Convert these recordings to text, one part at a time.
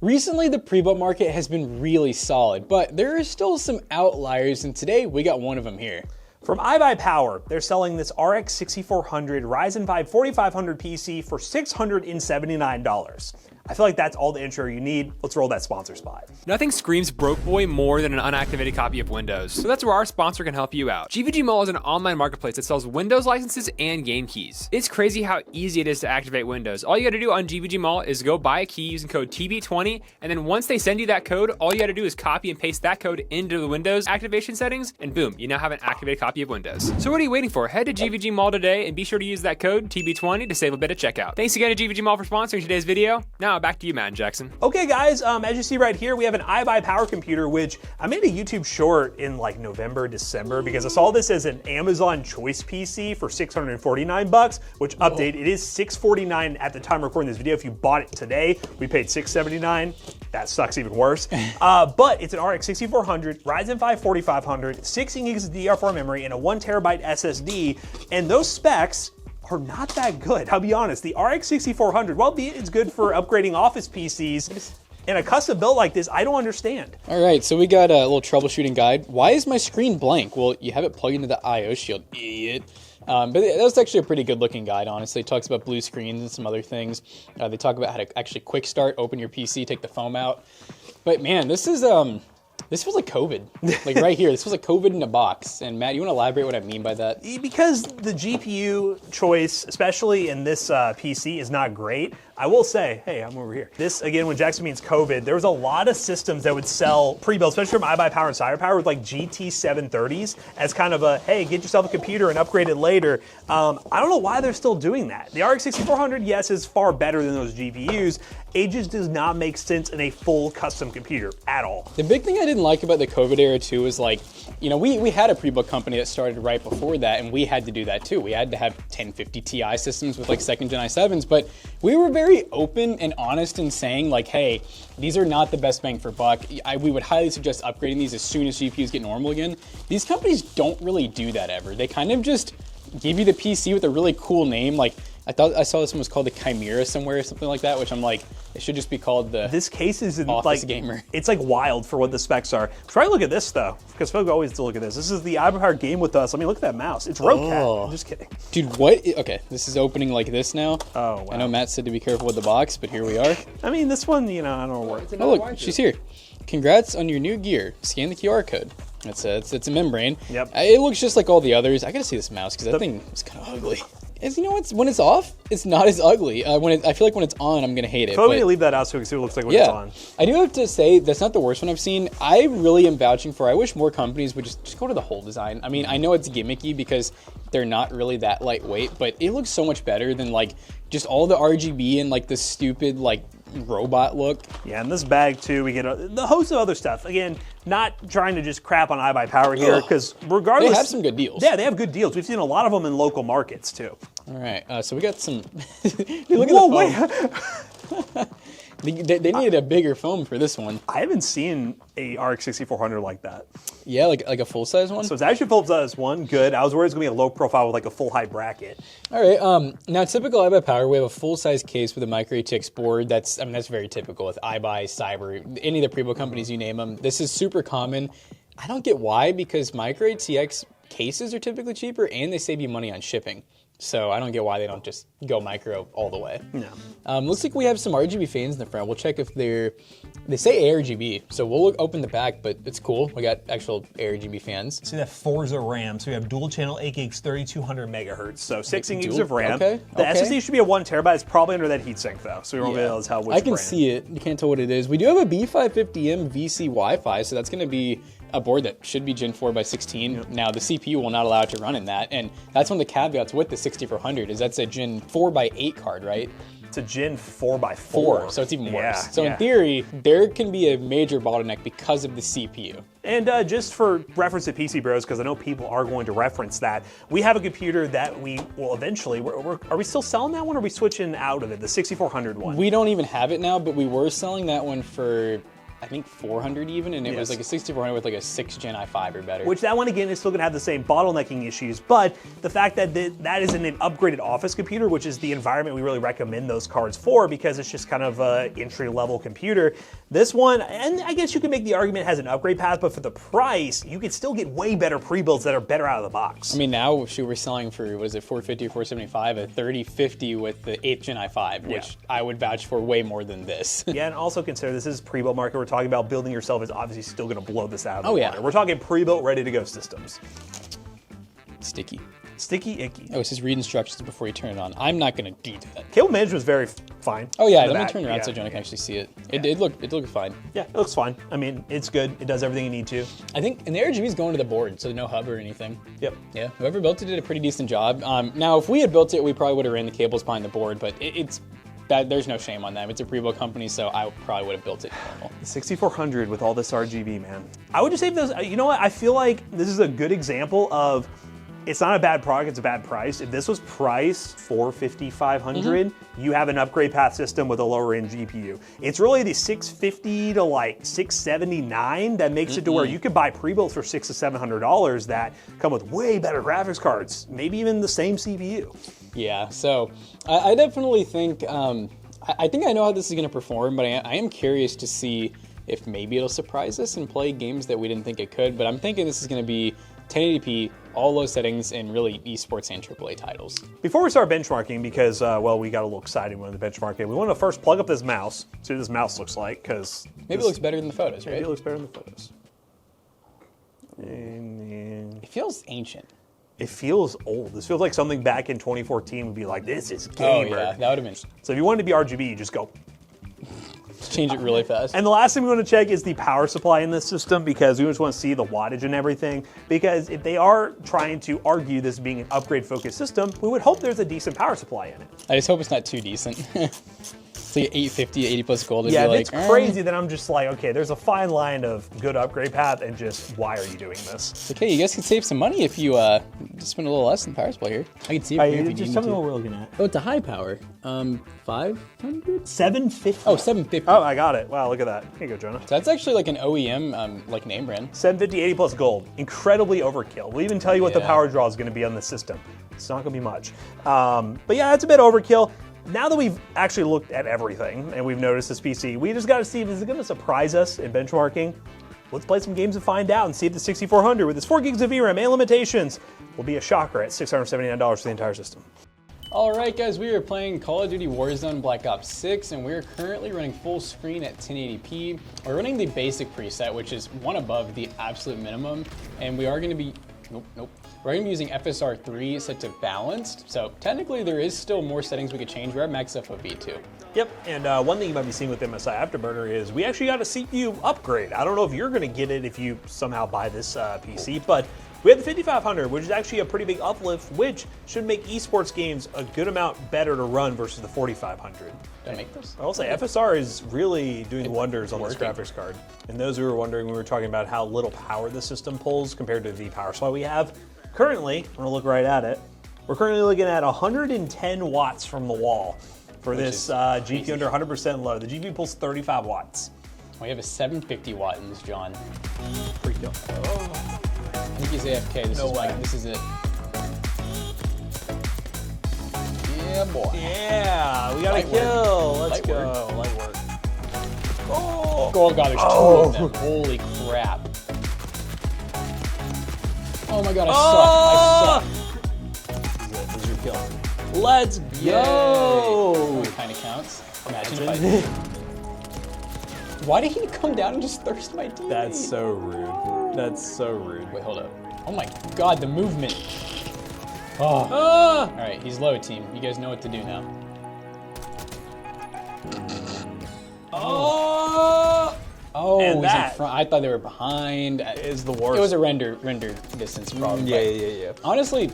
Recently, the pre-built market has been really solid, but there are still some outliers, and today we got one of them here. From iBuyPower, they're selling this RX 6400 Ryzen 5 4500 PC for $679. I feel like that's all the intro you need. Let's roll that sponsor spot. Nothing screams broke boy more than an unactivated copy of Windows. So that's where our sponsor can help you out. gvgmall is an online marketplace that sells Windows licenses and game keys. It's crazy how easy it is to activate Windows. All you gotta do on gvgmall is go buy a key using code TB20, and then once they send you that code, all you gotta do is copy and paste that code into the Windows activation settings, and boom, you now have an activated copy of Windows. So what are you waiting for? Head to gvgmall today and be sure to use that code TB20 to save a bit at checkout. Thanks again to gvgmall for sponsoring today's video. Now back to you, Matt and Jackson. Okay guys, as you see right here, we have an iBuyPower computer, which I made a YouTube short in like November, December, because I saw this as an Amazon Choice PC for $649, which update, it is $649 at the time of recording this video. If you bought it today, we paid $679. That sucks even worse. But it's an RX 6400, Ryzen 5 4500, 16 gigs of DDR4 memory, and a 1 terabyte SSD, and those specs are not that good. I'll be honest, the RX 6400, well, be it it's good for upgrading office PCs, in a custom build like this, I don't understand. All right, so we got a little troubleshooting guide. Why is my screen blank? Well, you have it plugged into the I/O shield, idiot. But that was actually a pretty good looking guide, honestly. It talks about blue screens and some other things. They talk about how to actually quick start, open your PC, take the foam out. But man, this is this feels like COVID. Like right here, this feels like COVID in a box. And Matt, you want to elaborate what I mean by that? Because the GPU choice, especially in this PC, is not great. I will say, hey, I'm over here. This, again, when Jackson means COVID, there was a lot of systems that would sell pre-built, especially from iBuyPower and CyberPower, with like GT 730s as kind of a, hey, get yourself a computer and upgrade it later. I don't know why they're still doing that. The RX 6400, yes, is far better than those GPUs. It just does not make sense in a full custom computer at all. The big thing I didn't like about the COVID era too is like, you know, we had a pre-built company that started right before that, and we had to do that too. We had to have 1050 Ti systems with like 2nd gen i7s, but we were very open and honest in saying like, hey, these are not the best bang for buck. We would highly suggest upgrading these as soon as GPUs get normal again. These companies don't really do that ever. They kind of just give you the PC with a really cool name. Like, I thought I saw this one was called the Chimera somewhere or something like that, which I'm like, it should just be called the This case is Office like Gamer. It's like wild for what the specs are. Try to look at this though, because folks always do look at this. This is the iBuyPower Game with Us. I mean, look at that mouse. It's RoCat. I'm just kidding. Dude, what? Okay, this is opening like this now. Oh, wow. I know Matt said to be careful with the box, but here we are. I mean, this one, you know, I don't know where. Oh, look, she's here. Congrats on your new gear. Scan the QR code. It's a membrane. Yep. It looks just like all the others. I gotta see this mouse because that thing is kind of ugly. You know what? When it's off, it's not as ugly. I feel like when it's on, I'm gonna hate it. So let me leave that out so we can see what it looks like when it's on. I do have to say that's not the worst one I've seen. I really am vouching for. I wish more companies would just go to the whole design. I mean, I know it's gimmicky because they're not really that lightweight, but it looks so much better than like just all the RGB and like the stupid like robot look. Yeah, in this bag too, we get the host of other stuff. Again, not trying to just crap on iBuyPower here, because regardless, they have some good deals. Yeah, they have good deals. We've seen a lot of them in local markets too. All right, so we got some. Look at the foam. They needed a bigger foam for this one. I haven't seen a RX 6400 like that. Yeah, like a full size one. So it's actually a full size one. Good. I was worried it was gonna be a low profile with like a full height bracket. All right. Now, typical iBuyPower, we have a full size case with a micro ATX board. That's very typical with iBuy, Cyber, any of the pre-built companies you name them. This is super common. I don't get why, because micro ATX cases are typically cheaper and they save you money on shipping. So I don't get why they don't just go micro all the way. No. Looks like we have some RGB fans in the front. We'll check if they say ARGB, so we'll open the back, but it's cool. We got actual ARGB fans. See that Forza RAM. So we have dual channel 8 gigs, 3200 megahertz. So 16 gigs of RAM. Okay. The SSD should be a 1 terabyte. It's probably under that heatsink though, so we won't be able to tell which I can brand. see it. You can't tell what it is. We do have a B550M VC Wi-Fi, so that's going to be a board that should be Gen 4x16. Yep. Now, the CPU will not allow it to run in that, and that's one of the caveats with the 6400 is that's a Gen 4x8 card, right? It's a Gen 4x4. So it's even worse. Yeah, so in theory, there can be a major bottleneck because of the CPU. And just for reference to PC Bros, because I know people are going to reference that, we have a computer that we will eventually, are we still selling that one, or are we switching out of it, the 6400 one? We don't even have it now, but we were selling that one for, I think 400 even, and it was Yes. like a 6400 with like a 6th Gen i5 or better. Which that one again is still going to have the same bottlenecking issues, but the fact that that isn't an upgraded office computer, which is the environment we really recommend those cards for because it's just kind of an entry-level computer. This one, and I guess you can make the argument it has an upgrade path, but for the price, you could still get way better pre-builds that are better out of the box. I mean, now shoot, we're selling for, was it 450 or 475, a 3050 with the 8th Gen i5, which I would vouch for way more than this. Yeah, and also consider this is pre-built market. We're talking about building yourself is obviously still going to blow this out of the water. We're talking pre-built, ready-to-go systems. Sticky. Sticky, icky. Oh, it says read instructions before you turn it on. I'm not going to do that. Cable management was very fine. Oh yeah, in the let me back. turn around so Jonah can actually see it. It looked fine. Yeah, it looks fine. I mean, it's good. It does everything you need to. I think, and the RGB is going to the board, so no hub or anything. Yep. Yeah, whoever built it did a pretty decent job. Now, if we had built it, we probably would have ran the cables behind the board, but it's that there's no shame on them. It's a pre-built company, so I probably would have built it normal. 6400 with all this RGB, man. I would just say those. You know what? I feel like this is a good example of. It's not a bad product, it's a bad price. If this was priced $450, $500, you have an upgrade path system with a lower end GPU. It's really the $650 to like $679 that makes it to where you could buy pre-built for $600 to $700 that come with way better graphics cards, maybe even the same CPU. Yeah, so I definitely think, I think I know how this is gonna perform, but I am curious to see if maybe it'll surprise us and play games that we didn't think it could, but I'm thinking this is gonna be 1080p, all low settings, and really esports and AAA titles. Before we start benchmarking, because, well, we got a little excited when we benchmarked it, we want to first plug up this mouse, see what this mouse looks like, because... Maybe it looks better than the photos, right? Maybe it looks better than the photos. It feels ancient. It feels old. This feels like something back in 2014 would be like, this is gamer. Oh yeah, that would have been... So if you want it to be RGB, you just go... Change it really fast. And the last thing we want to check is the power supply in this system because we just want to see the wattage and everything. Because if they are trying to argue this being an upgrade-focused system, we would hope there's a decent power supply in it. I just hope it's not too decent. It's like 850, 80 plus gold. Yeah, like, it's crazy that I'm just like, okay, there's a fine line of good upgrade path and just why are you doing this? Okay, you guys could save some money if you just spend a little less in power supply here. I can see it here if you just need tell me to. what we're looking at. Oh, it's a high power. 500? 750. Oh, 750. Oh, I got it. Wow, look at that. Here you go, Jonah. So that's actually like an OEM like name brand. 750, 80 plus gold. Incredibly overkill. We'll even tell you what the power draw is going to be on the system. It's not going to be much. But yeah, it's a bit overkill. Now that we've actually looked at everything and we've noticed this PC, we just got to see if it's going to surprise us in benchmarking. Let's play some games and find out and see if the 6400 with its 4 gigs of VRAM and limitations will be a shocker at $679 for the entire system. Alright guys, we are playing Call of Duty Warzone Black Ops 6 and we are currently running full screen at 1080p. We're running the basic preset, which is one above the absolute minimum, and we are going to be, we're going to be using FSR 3 set to balanced, so technically there is still more settings we could change. We're at max FOV too. Yep, and one thing you might be seeing with MSI Afterburner is we actually got a CPU upgrade. I don't know if you're going to get it if you somehow buy this PC, but we have the 5500, which is actually a pretty big uplift, which should make esports games a good amount better to run versus the 4500. Did I make this? I'll say FSR is really doing wonders on this graphics card. And those who were wondering, we were talking about how little power the system pulls compared to the power supply we have. Currently, I'm gonna look right at it. We're currently looking at 110 watts from the wall for this GPU under 100% load. The GPU pulls 35 watts. We have a 750 watt in this John. Pretty dope. Oh. I think he's AFK. This is it. Yeah, boy. Yeah, we got a kill. Let's go. Light work. Oh god, there's two of them. Holy crap. Oh my god, I suck. This is your kill. Let's go. It kind of counts. Imagine if I... Why did he come down and just thirst my teammate? That's so rude. That's so rude. Wait, hold up. Oh my god, the movement. Oh. All right, he's low, team. You guys know what to do now. Oh, and he's in front. I thought they were behind. Is the worst. It was a render distance problem. Yeah. Honestly,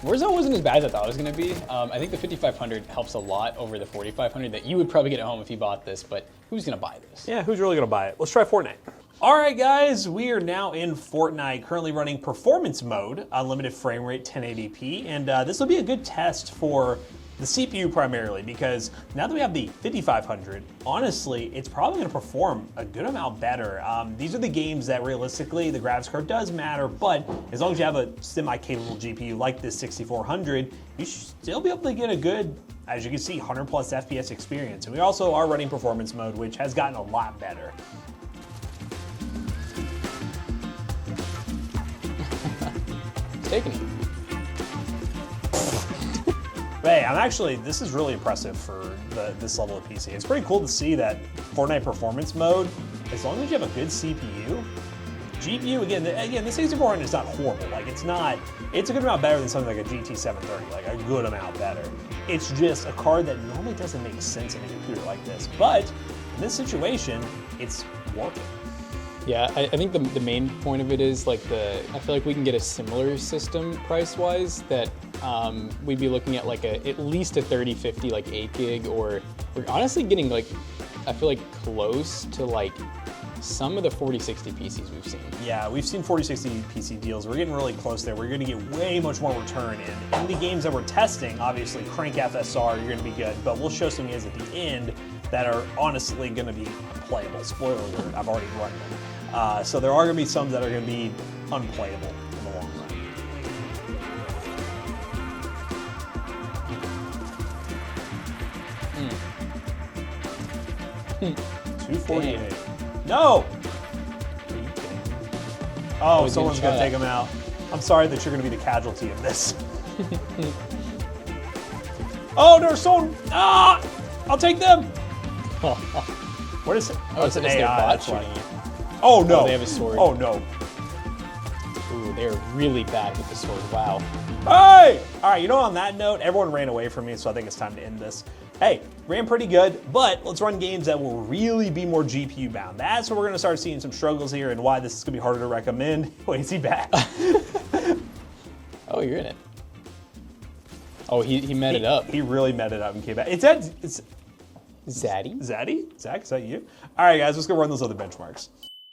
Warzone wasn't as bad as I thought it was going to be. I think the 5500 helps a lot over the 4500 that you would probably get at home if you bought this, but who's going to buy this? Yeah, who's really going to buy it? Let's try Fortnite. All right, guys, we are now in Fortnite, currently running performance mode, unlimited frame rate, 1080p, and this will be a good test for The CPU primarily, because now that we have the 5500, honestly, it's probably going to perform a good amount better. These are the games that realistically, the graphics card does matter, but as long as you have a semi-capable GPU like this 6400, you should still be able to get a good, as you can see, 100 plus FPS experience. And we also are running performance mode, which has gotten a lot better. Taking it. Hey, this is really impressive for this level of PC. It's pretty cool to see that Fortnite performance mode, as long as you have a good CPU, GPU, again, the 6400 is not horrible. Like, it's a good amount better than something like a GT 730, like a good amount better. It's just a card that normally doesn't make sense in a computer like this. But in this situation, it's working. Yeah, I think the main point of it is like I feel like we can get a similar system price-wise that we'd be looking at like at least a 3050 like 8 gig, or we're honestly getting like, I feel like close to like some of the 4060 PCs we've seen. Yeah, we've seen 4060 PC deals. We're getting really close there. We're going to get way much more return in the games that we're testing. Obviously, crank FSR, you're going to be good, but we'll show some games at the end that are honestly going to be unplayable. Spoiler alert, I've already run them. So there are going to be some that are going to be unplayable in the long run. Mm. 248. Damn. No! Oh, he's someone's gonna going to try take him out. I'm sorry that you're going to be the casualty of this. Oh, there's someone! Ah! I'll take them! What is it? Oh, it's an their AI. bot That's why. shooting you. Oh, no. Oh, they have a sword. Oh, no. Ooh, they're really bad with the sword. Wow. Hey! All right, you know, on that note, everyone ran away from me, so I think it's time to end this. Hey, ran pretty good, but let's run games that will really be more GPU bound. That's where we're going to start seeing some struggles here and why this is going to be harder to recommend. Wait, is he back? Oh, you're in it. Oh, he met it up. He really met it up and came back. It's Zaddy? Zaddy? Zach, is that you? All right, guys, let's go run those other benchmarks.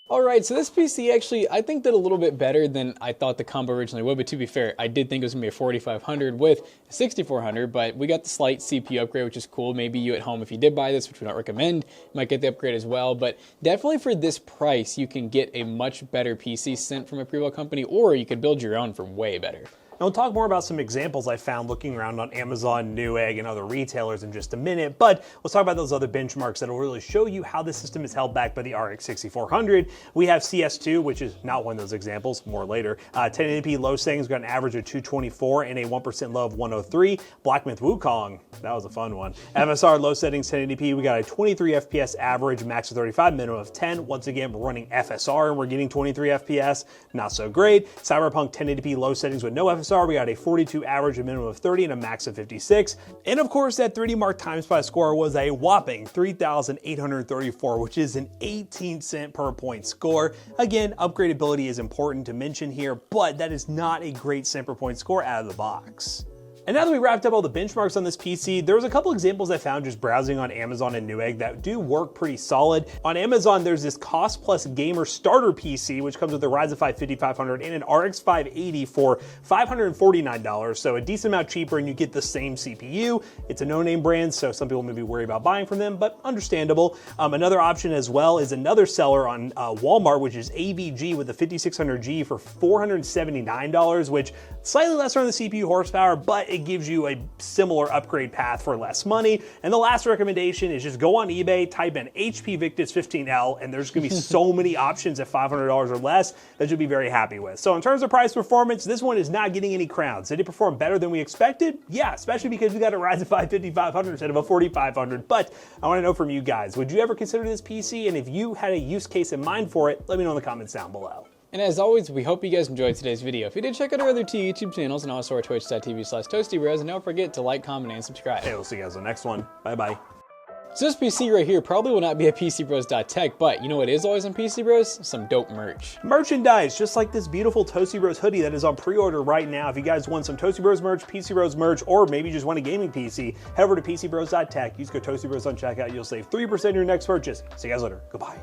All right, so this PC actually, I think did a little bit better than I thought the combo originally would, but to be fair, I did think it was gonna be a 4500 with a 6400, but we got the slight CPU upgrade, which is cool. Maybe you at home, if you did buy this, which we don't recommend, might get the upgrade as well, but definitely for this price, you can get a much better PC sent from a pre-built company, or you could build your own for way better. And we'll talk more about some examples I found looking around on Amazon, Newegg, and other retailers in just a minute, but let's talk about those other benchmarks that will really show you how the system is held back by the RX 6400. We have CS2, which is not one of those examples, more later. 1080p low settings got an average of 224 and a 1% low of 103. Black Myth Wukong, that was a fun one. FSR low settings 1080p, we got a 23 FPS average, max of 35, minimum of 10. Once again, we're running FSR and we're getting 23 FPS, not so great. Cyberpunk 1080p low settings with no FSR, we got a 42 average, a minimum of 30, and a max of 56. And of course, that 3D Mark TimeSpy score was a whopping 3,834, which is an 18 cent per point score. Again, upgradability is important to mention here, but that is not a great cent per point score out of the box. And now that we wrapped up all the benchmarks on this PC, there was a couple examples I found just browsing on Amazon and Newegg that do work pretty solid. On Amazon, there's this cost plus gamer starter PC, which comes with a Ryzen 5 5500 and an RX 580 for $549, so a decent amount cheaper, and you get the same CPU. It's a no-name brand, so some people may be worried about buying from them, but understandable. Another option as well is another seller on Walmart, which is AVG with the 5600G for $479, which slightly less on the CPU horsepower, but it gives you a similar upgrade path for less money. And the last recommendation is just go on eBay, type in HP Victus 15L, and there's gonna be so many options at $500 or less that you'll be very happy with. So in terms of price performance, this one is not getting any crowns. Did it perform better than we expected? Yeah, especially because we got a Ryzen 5 5500 instead of a 4500. But I wanna know from you guys, would you ever consider this PC? And if you had a use case in mind for it, let me know in the comments down below. And as always, we hope you guys enjoyed today's video. If you did, check out our other two YouTube channels and also our twitch.tv/ToastyBros, and don't forget to like, comment, and subscribe. Hey, we'll see you guys in the next one. Bye-bye. So this PC right here probably will not be at PCBros.tech, but you know what is always on PC Bros? Some dope merch. Merchandise, just like this beautiful Toasty Bros hoodie that is on pre-order right now. If you guys want some Toasty Bros merch, PC Bros merch, or maybe you just want a gaming PC, head over to PCBros.tech. Use code Toasty Bros on checkout. You'll save 3% on your next purchase. See you guys later. Goodbye.